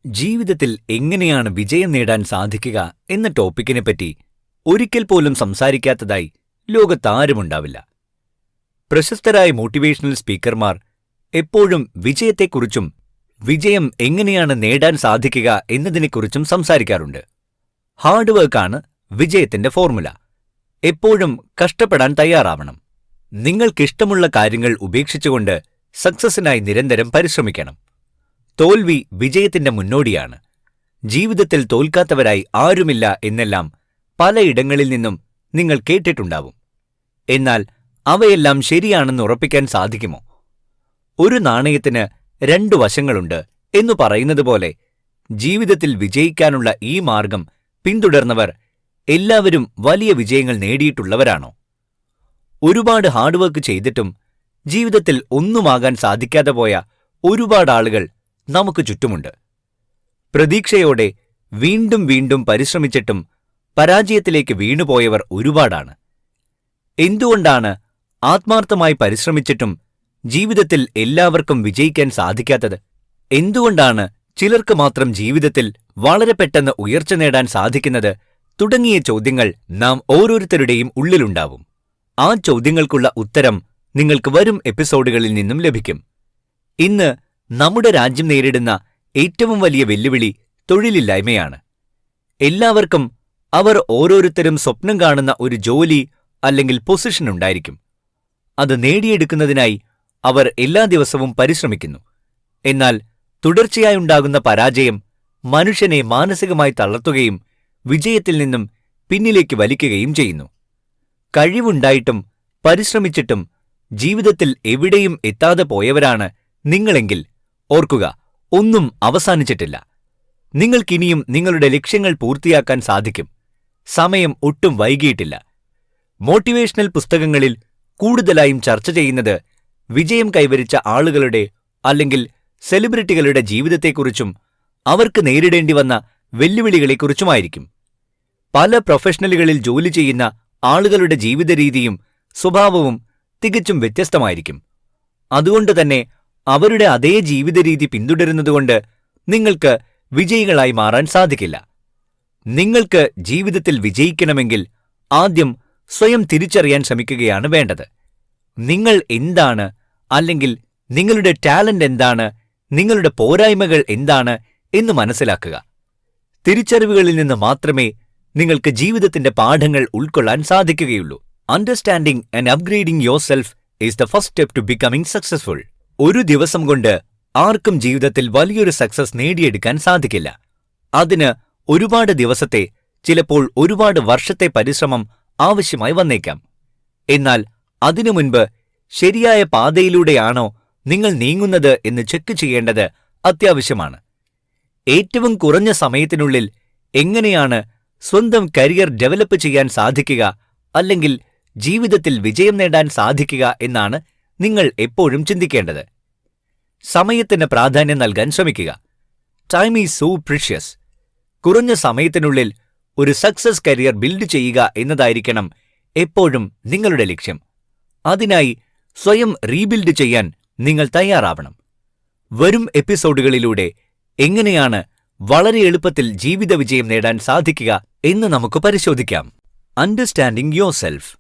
ജീവിതത്തിൽ എങ്ങനെയാണ് വിജയം നേടാൻ സാധിക്കുക എന്ന ടോപ്പിക്കിനെപ്പറ്റി ഒരിക്കൽ പോലും സംസാരിക്കാത്തതായി ലോകത്താരുമുണ്ടാവില്ല. പ്രശസ്തരായ മോട്ടിവേഷണൽ സ്പീക്കർമാർ എപ്പോഴും വിജയത്തെക്കുറിച്ചും വിജയം എങ്ങനെയാണ് നേടാൻ സാധിക്കുക എന്നതിനെക്കുറിച്ചും സംസാരിക്കാറുണ്ട്. ഹാർഡ് വർക്കാണ് വിജയത്തിന്റെ ഫോർമുല. എപ്പോഴും കഷ്ടപ്പെടാൻ തയ്യാറാവണം. നിങ്ങൾക്കിഷ്ടമുള്ള കാര്യങ്ങൾ ഉപേക്ഷിച്ചുകൊണ്ട് സക്സസിനായി നിരന്തരം പരിശ്രമിക്കണം. തോൽവി വിജയത്തിന്റെ മുന്നോടിയാണ്. ജീവിതത്തിൽ തോൽക്കാത്തവരായി ആരുമില്ല എന്നെല്ലാം പലയിടങ്ങളിൽ നിന്നും നിങ്ങൾ കേട്ടിട്ടുണ്ടാവും. എന്നാൽ അവയെല്ലാം ശരിയാണെന്ന് ഉറപ്പിക്കാൻ സാധിക്കുമോ? ഒരു നാണയത്തിന് രണ്ടു വശങ്ങളുണ്ട് എന്നു പറയുന്നതുപോലെ ജീവിതത്തിൽ വിജയിക്കാനുള്ള ഈ മാർഗം പിന്തുടർന്നവർ എല്ലാവരും വലിയ വിജയങ്ങൾ നേടിയിട്ടുള്ളവരാണോ? ഒരുപാട് ഹാർഡ് വർക്ക് ചെയ്തിട്ടും ജീവിതത്തിൽ ഒന്നുമാകാൻ സാധിക്കാതെ പോയ ഒരുപാട് ആളുകൾ നമുക്ക് ചുറ്റുമുണ്ട്. പ്രതീക്ഷയോടെ വീണ്ടും വീണ്ടും പരിശ്രമിച്ചിട്ടും പരാജയത്തിലേക്ക് വീണുപോയവർ ഒരുപാടാണ്. എന്തുകൊണ്ടാണ് ആത്മാർത്ഥമായി പരിശ്രമിച്ചിട്ടും ജീവിതത്തിൽ എല്ലാവർക്കും വിജയിക്കാൻ സാധിക്കാത്തത്? എന്തുകൊണ്ടാണ് ചിലർക്ക് മാത്രം ജീവിതത്തിൽ വളരെ പെട്ടെന്ന് ഉയർച്ച നേടാൻ സാധിക്കുന്നത്? തുടങ്ങിയ ചോദ്യങ്ങൾ നാം ഓരോരുത്തരുടെയും ഉള്ളിലുണ്ടാവും. ആ ചോദ്യങ്ങൾക്കുള്ള ഉത്തരം നിങ്ങൾക്ക് വരും എപ്പിസോഡുകളിൽ നിന്നും ലഭിക്കും. ഇന്ന് നമ്മുടെ രാജ്യം നേരിടുന്ന ഏറ്റവും വലിയ വെല്ലുവിളി തൊഴിലില്ലായ്മയാണ്. എല്ലാവർക്കും അവർ ഓരോരുത്തരും സ്വപ്നം കാണുന്ന ഒരു ജോലി അല്ലെങ്കിൽ പൊസിഷൻ ഉണ്ടായിരിക്കും. അത് നേടിയെടുക്കുന്നതിനായി അവർ എല്ലാ ദിവസവും പരിശ്രമിക്കുന്നു. എന്നാൽ തുടർച്ചയായുണ്ടാകുന്ന പരാജയം മനുഷ്യനെ മാനസികമായി തളർത്തുകയും വിജയത്തിൽ നിന്നും പിന്നിലേക്ക് വലിക്കുകയും ചെയ്യുന്നു. കഴിവുണ്ടായിട്ടും പരിശ്രമിച്ചിട്ടും ജീവിതത്തിൽ എവിടെയും എത്താതെ പോയവരാണ് നിങ്ങളെങ്കിൽ ഓർക്കുക, ഒന്നും അവസാനിച്ചിട്ടില്ല. നിങ്ങൾക്കിനിയും നിങ്ങളുടെ ലക്ഷ്യങ്ങൾ പൂർത്തിയാക്കാൻ സാധിക്കും. സമയം ഒട്ടും വൈകിയിട്ടില്ല. മോട്ടിവേഷണൽ പുസ്തകങ്ങളിൽ കൂടുതലായും ചർച്ച ചെയ്യുന്നത് വിജയം കൈവരിച്ച ആളുകളുടെ അല്ലെങ്കിൽ സെലിബ്രിറ്റികളുടെ ജീവിതത്തെക്കുറിച്ചും അവർക്ക് നേരിടേണ്ടി വന്ന വെല്ലുവിളികളെക്കുറിച്ചുമായിരിക്കും. പല പ്രൊഫഷണലുകളിൽ ജോലി ചെയ്യുന്ന ആളുകളുടെ ജീവിതരീതിയും സ്വഭാവവും തികച്ചും വ്യത്യസ്തമായിരിക്കും. അതുകൊണ്ടുതന്നെ അവരുടെ അതേ ജീവിതരീതി പിന്തുടരുന്നതുകൊണ്ട് നിങ്ങൾക്ക് വിജയികളായി മാറാൻ സാധിക്കില്ല. നിങ്ങൾക്ക് ജീവിതത്തിൽ വിജയിക്കണമെങ്കിൽ ആദ്യം സ്വയം തിരിച്ചറിയാൻ ശ്രമിക്കുകയാണ് വേണ്ടത്. നിങ്ങൾ എന്താണ്, അല്ലെങ്കിൽ നിങ്ങളുടെ ടാലന്റ് എന്താണ്, നിങ്ങളുടെ പോരായ്മകൾ എന്താണ് എന്ന് മനസ്സിലാക്കുക. തിരിച്ചറിവുകളിൽ നിന്ന് മാത്രമേ നിങ്ങൾക്ക് ജീവിതത്തിന്റെ പാഠങ്ങൾ ഉൾക്കൊള്ളാൻ സാധിക്കുകയുള്ളൂ. Understanding and upgrading your self is the first step to becoming successful. ഒരു ദിവസം കൊണ്ട് ആർക്കും ജീവിതത്തിൽ വലിയൊരു സക്സസ് നേടിയെടുക്കാൻ സാധിക്കില്ല. അതിന് ഒരുപാട് ദിവസത്തെ, ചിലപ്പോൾ ഒരുപാട് വർഷത്തെ പരിശ്രമം ആവശ്യമായി വന്നേക്കാം. എന്നാൽ അതിനു മുൻപ് ശരിയായ പാതയിലൂടെയാണോ നിങ്ങൾ നീങ്ങുന്നത് എന്ന് ചെക്ക് ചെയ്യേണ്ടത് അത്യാവശ്യമാണ്. ഏറ്റവും കുറഞ്ഞ സമയത്തിനുള്ളിൽ എങ്ങനെയാണ് സ്വന്തം കരിയർ ഡെവലപ്പ് ചെയ്യാൻ സാധിക്കുക, അല്ലെങ്കിൽ ജീവിതത്തിൽ വിജയം നേടാൻ സാധിക്കുക എന്നാണ് നിങ്ങൾ എപ്പോഴും ചിന്തിക്കേണ്ടത്. സമയത്തിന് പ്രാധാന്യം നൽകാൻ ശ്രമിക്കുക. Time is so precious. കുറഞ്ഞ സമയത്തിനുള്ളിൽ ഒരു സക്സസ് കരിയർ ബിൽഡ് ചെയ്യുക എന്നതായിരിക്കണം എപ്പോഴും നിങ്ങളുടെ ലക്ഷ്യം. അതിനായി സ്വയം റീബിൽഡ് ചെയ്യാൻ നിങ്ങൾ തയ്യാറാവണം. വരും എപ്പിസോഡുകളിലൂടെ എങ്ങനെയാണ് വളരെ എളുപ്പത്തിൽ ജീവിത വിജയം നേടാൻ സാധിക്കുക എന്ന് നമുക്ക് പരിശോധിക്കാം. Understanding your self.